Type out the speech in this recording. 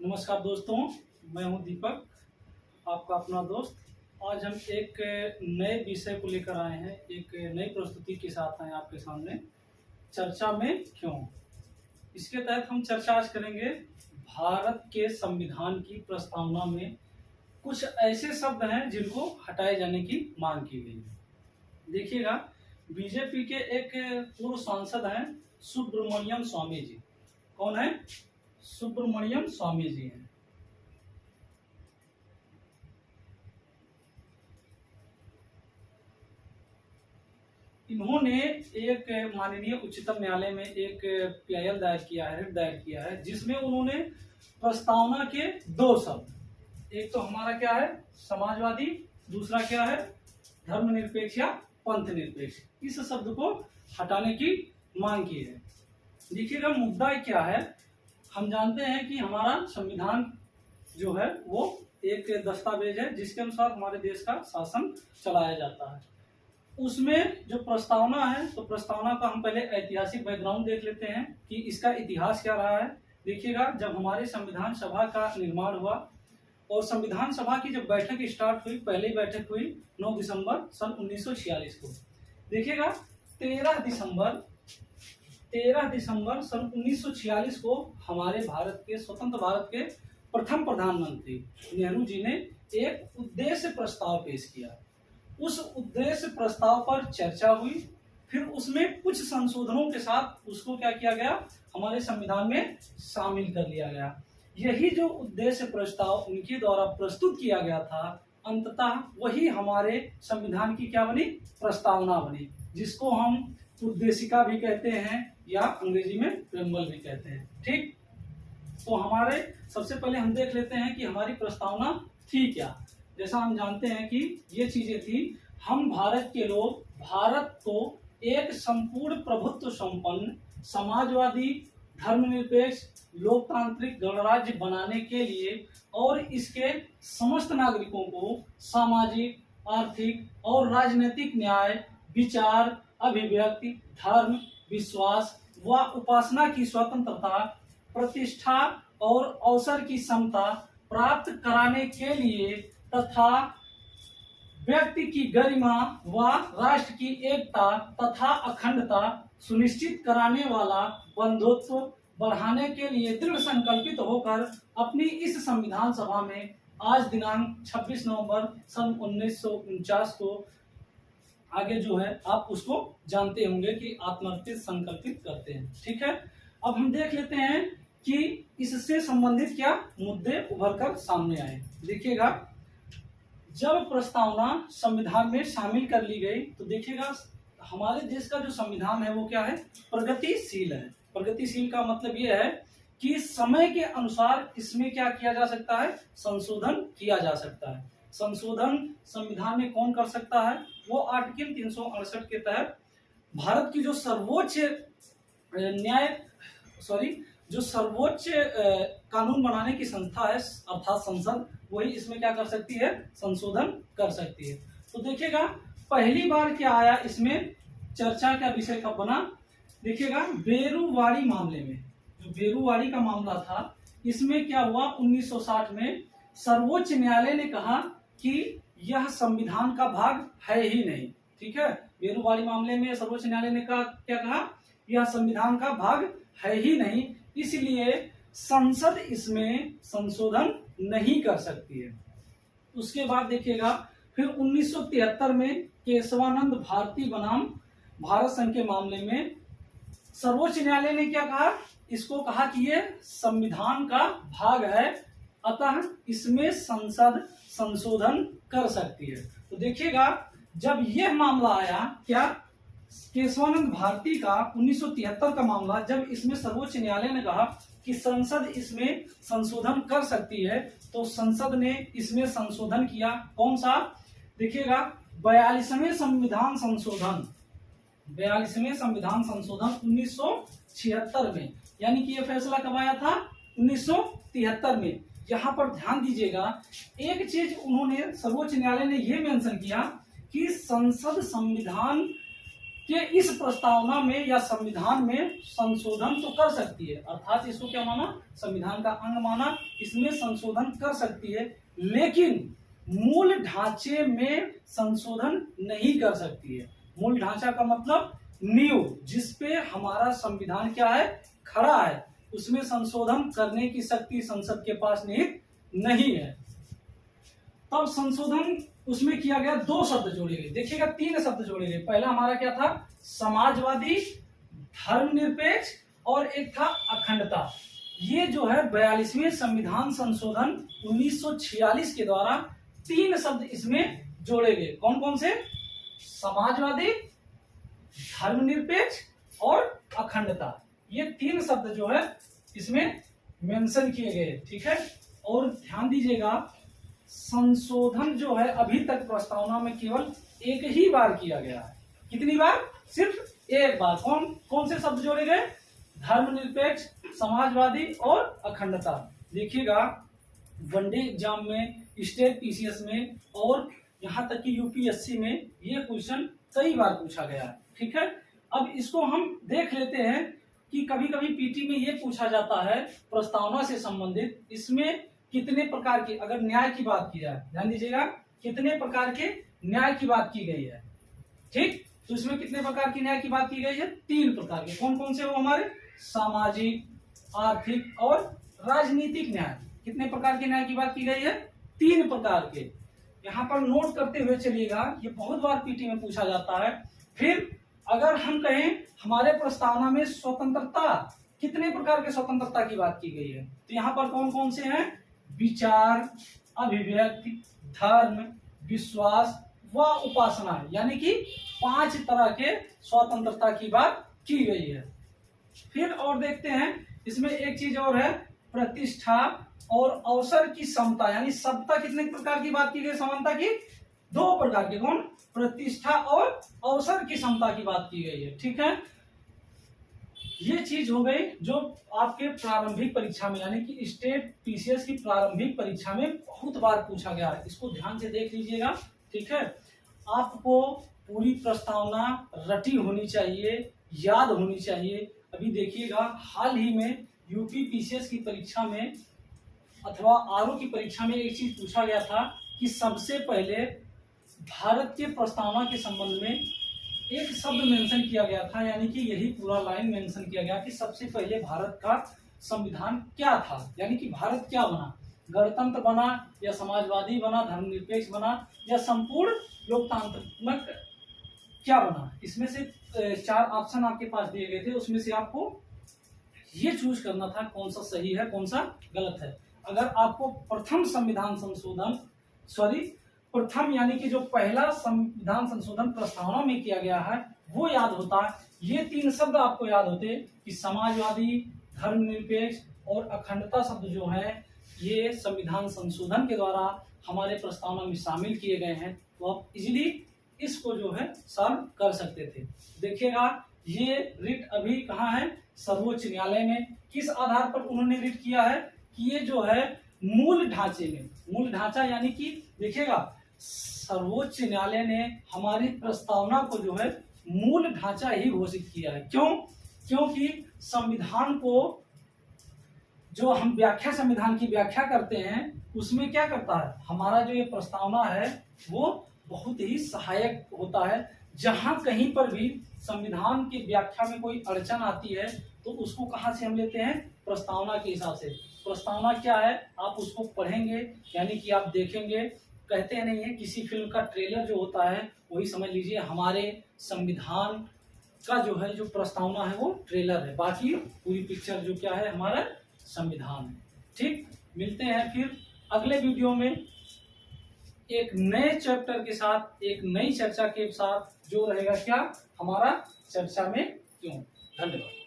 नमस्कार दोस्तों, मैं हूं दीपक, आपका अपना दोस्त। आज हम एक नए विषय को लेकर आए हैं, एक नई प्रस्तुति के साथ आए आपके सामने। चर्चा में क्यों, इसके तहत हम चर्चा आज करेंगे भारत के संविधान की प्रस्तावना में कुछ ऐसे शब्द हैं जिनको हटाए जाने की मांग की गई है। देखिएगा, बीजेपी के एक पूर्व सांसद हैं सुब्रमण्यम स्वामी जी। कौन है? सुब्रमण्यम स्वामी जी हैं। इन्होंने एक माननीय उच्चतम न्यायालय में एक पीआईएल दायर किया है, रिट दायर किया है, जिसमें उन्होंने प्रस्तावना के दो शब्द, एक तो हमारा क्या है समाजवादी, दूसरा क्या है धर्मनिरपेक्ष या पंथ निरपेक्ष, इस शब्द को हटाने की मांग की है। देखिएगा, मुद्दा क्या है। हम जानते हैं कि हमारा संविधान जो है वो एक दस्तावेज है जिसके अनुसार हमारे देश का शासन चलाया जाता है। उसमें जो प्रस्तावना है, तो प्रस्तावना का हम पहले ऐतिहासिक बैकग्राउंड देख लेते हैं कि इसका इतिहास क्या रहा है। देखिएगा, जब हमारे संविधान सभा का निर्माण हुआ और संविधान सभा की जब बैठक स्टार्ट हुई, पहली बैठक हुई 9 दिसंबर सन 1946 को। देखिएगा, 13 दिसंबर सन 1946 को हमारे भारत के स्वतंत्र भारत के प्रथम प्रधानमंत्री नेहरू जी ने एक उद्देश्य प्रस्ताव पेश किया। उस उद्देश्य प्रस्ताव पर चर्चा हुई, फिर उसमें कुछ संशोधनों के साथ उसको क्या किया गया, हमारे संविधान में शामिल कर लिया गया। यही जो उद्देश्य प्रस्ताव उनके द्वारा प्रस्तुत किया गया था, अंततः वही हमारे संविधान की क्या बनी, प्रस्तावना बनी, जिसको हम उद्देशिका भी कहते हैं या अंग्रेजी में प्रेम्बल भी कहते हैं। ठीक, तो हमारे सबसे पहले हम देख लेते हैं कि हमारी प्रस्तावना थी क्या। जैसा हम जानते हैं कि ये चीजें थी, हम भारत के लोग भारत को एक संपूर्ण प्रभुत्व संपन्न समाजवादी धर्मनिरपेक्ष लोकतांत्रिक गणराज्य बनाने के लिए और इसके समस्त नागरिकों को सामाजिक, आर्थिक और राजनीतिक न्याय, विचार, अभिव्यक्ति, धर्म, विश्वास व उपासना की स्वतंत्रता, प्रतिष्ठा और अवसर की समता प्राप्त कराने के लिए तथा व्यक्ति की गरिमा व राष्ट्र की एकता तथा अखंडता सुनिश्चित कराने वाला बंधुत्व बढ़ाने के लिए दृढ़ संकल्पित होकर अपनी इस संविधान सभा में आज दिनांक 26 नवंबर सन 1949 को, आगे जो है आप उसको जानते होंगे कि आत्मर्पित संकल्पित करते हैं। ठीक है, अब हम देख लेते हैं कि इससे संबंधित क्या मुद्दे उभर कर सामने आए। देखिएगा, जब प्रस्तावना संविधान में शामिल कर ली गई तो देखिएगा, हमारे देश का जो संविधान है वो क्या है, प्रगतिशील है। प्रगतिशील का मतलब ये है कि समय के अनुसार इसमें क्या किया जा सकता है, संशोधन किया जा सकता है। संशोधन संविधान में कौन कर सकता है, वो आर्टिकल 368 के तहत भारत की जो सर्वोच्च कानून बनाने की संस्था है अर्थात संसद, वही इसमें क्या कर सकती है, संशोधन कर सकती है। तो देखिएगा, पहली बार क्या आया, इसमें चर्चा का विषय कब बना। देखिएगा, बेरुवाड़ी मामले में, जो बेरुवाड़ी का मामला था, इसमें क्या हुआ, 1960 में सर्वोच्च न्यायालय ने कहा कि यह संविधान का भाग है ही नहीं। ठीक है, बेरुवाड़ी मामले में सर्वोच्च न्यायालय ने कहा, क्या कहा, यह संविधान का भाग है ही नहीं, इसलिए संसद इसमें संशोधन नहीं कर सकती है। उसके बाद देखिएगा, फिर 1973 में केशवानंद भारती बनाम भारत संघ के मामले में सर्वोच्च न्यायालय ने क्या कहा, इसको कहा कि ये संविधान का भाग है, अतः इसमें संसद संशोधन कर सकती है। तो देखिएगा, जब यह मामला आया, क्या केशवानंद भारती का 1973 का मामला, जब इसमें सर्वोच्च न्यायालय ने कहा कि संसद इसमें संशोधन कर सकती है, तो संसद ने इसमें संशोधन किया। कौन सा, देखिएगा, 42वें संविधान संशोधन 1976 में, यानी कि यह फैसला कब आया था, 1973 में। यहाँ पर ध्यान दीजिएगा, एक चीज उन्होंने, सर्वोच्च न्यायालय ने यह मेंशन किया कि संसद संविधान कि इस प्रस्तावना में या संविधान में संशोधन तो कर सकती है, अर्थात इसको क्या माना, संविधान का अंग माना, इसमें संशोधन कर सकती है, लेकिन मूल ढांचे में संशोधन नहीं कर सकती है। मूल ढांचा का मतलब नींव, जिसपे हमारा संविधान क्या है, खड़ा है, उसमें संशोधन करने की शक्ति संसद के पास निहित नहीं है। तब संशोधन उसमें किया गया, 2 शब्द जोड़े गए, देखिएगा 3 शब्द जोड़े गए। पहला हमारा क्या था, समाजवादी, धर्मनिरपेक्ष और एक था अखंडता। ये जो है 42वें संविधान संशोधन 1946 के द्वारा 3 शब्द इसमें जोड़े गए। कौन कौन से, समाजवादी, धर्मनिरपेक्ष और अखंडता, ये 3 शब्द जो है इसमें मेंशन किए गए, ठीक है। और ध्यान दीजिएगा, संशोधन जो है अभी तक प्रस्तावना में केवल एक ही बार किया गया है। कितनी बार, सिर्फ एक बार। कौन कौन से शब्द जोड़े गए, धर्मनिरपेक्ष, समाजवादी और अखंडता। देखिएगा वनडे एग्जाम में, स्टेट पीसीएस में और यहाँ तक कि यूपीएससी में ये क्वेश्चन कई बार पूछा गया है, ठीक है। अब इसको हम देख लेते हैं कि कभी कभी पीटी में ये पूछा जाता है प्रस्तावना से संबंधित, इसमें कितने प्रकार की, अगर न्याय की बात की जाए, ध्यान दीजिएगा, कितने प्रकार के न्याय की बात की गई है, ठीक। तो इसमें कितने प्रकार की न्याय की बात की गई है, 3 प्रकार के। कौन कौन से, वो हमारे सामाजिक, आर्थिक और राजनीतिक न्याय। कितने प्रकार के न्याय की बात की गई है, 3 प्रकार के। यहाँ पर नोट करते हुए चलिएगा, ये बहुत बार पीटी में पूछा जाता है। फिर अगर हम कहें हमारे प्रस्तावना में स्वतंत्रता, कितने प्रकार के स्वतंत्रता की बात की गई है, तो यहाँ पर कौन कौन से हैं, विचार, अभिव्यक्ति, धर्म, विश्वास व उपासना, यानी कि 5 तरह के स्वतंत्रता की बात की गई है। फिर और देखते हैं, इसमें एक चीज और है, प्रतिष्ठा और अवसर की समता, यानी समता कितने प्रकार की बात की गई, समानता की 2 प्रकार की। कौन, प्रतिष्ठा और अवसर की समता की बात की गई है, ठीक है। ये चीज हो गई जो आपके प्रारंभिक परीक्षा में, यानी कि स्टेट पीसीएस की प्रारंभिक परीक्षा में बहुत बार पूछा गया है। इसको ध्यान से देख लीजिएगा, ठीक है। आपको पूरी प्रस्तावना रटी होनी चाहिए, याद होनी चाहिए। अभी देखिएगा, हाल ही में यूपी पीसीएस की परीक्षा में अथवा आरओ की परीक्षा में एक चीज पूछा गया था कि सबसे पहले भारत के प्रस्तावना के संबंध में एक शब्द मेंशन किया गया था, यानी कि यही पूरा लाइन मेंशन किया गया कि सबसे पहले भारत का संविधान क्या था, यानी कि भारत क्या बना, गणतंत्र बना या समाजवादी बना, धर्मनिरपेक्ष बना या संपूर्ण लोकतांत्रिक क्या बना। इसमें से 4 ऑप्शन आपके पास दिए गए थे, उसमें से आपको ये चूज करना था कौन सा सही है कौन सा गलत है। अगर आपको प्रथम संविधान संशोधन, प्रथम यानी कि जो पहला संविधान संशोधन प्रस्तावना में किया गया है वो याद होता, ये 3 शब्द आपको याद होते कि समाजवादी, धर्मनिरपेक्ष और अखंडता शब्द जो है ये संविधान संशोधन के द्वारा हमारे प्रस्तावना में शामिल किए गए हैं, तो आप इजीली इसको जो है सॉल्व कर सकते थे। देखिएगा, ये रिट अभी कहाँ है, सर्वोच्च न्यायालय में। किस आधार पर उन्होंने रिट किया है कि ये जो है मूल ढांचे में, मूल ढांचा यानी कि देखिएगा, सर्वोच्च न्यायालय ने हमारी प्रस्तावना को जो है मूल ढांचा ही घोषित किया है। क्यों, क्योंकि संविधान को जो हम व्याख्या, संविधान की व्याख्या करते हैं उसमें क्या करता है, हमारा जो ये प्रस्तावना है वो बहुत ही सहायक होता है। जहां कहीं पर भी संविधान की व्याख्या में कोई अड़चन आती है तो उसको कहां से हम लेते हैं, प्रस्तावना के हिसाब से। प्रस्तावना क्या है, आप उसको पढ़ेंगे, यानी कि आप देखेंगे, कहते नहीं है किसी फिल्म का ट्रेलर जो होता है वही समझ लीजिए हमारे संविधान का जो है जो प्रस्तावना है वो ट्रेलर है, बाकी पूरी पिक्चर जो क्या है हमारा संविधान है। ठीक, मिलते हैं फिर अगले वीडियो में एक नए चैप्टर के साथ, एक नई चर्चा के साथ, जो रहेगा क्या हमारा चर्चा में क्यों। धन्यवाद।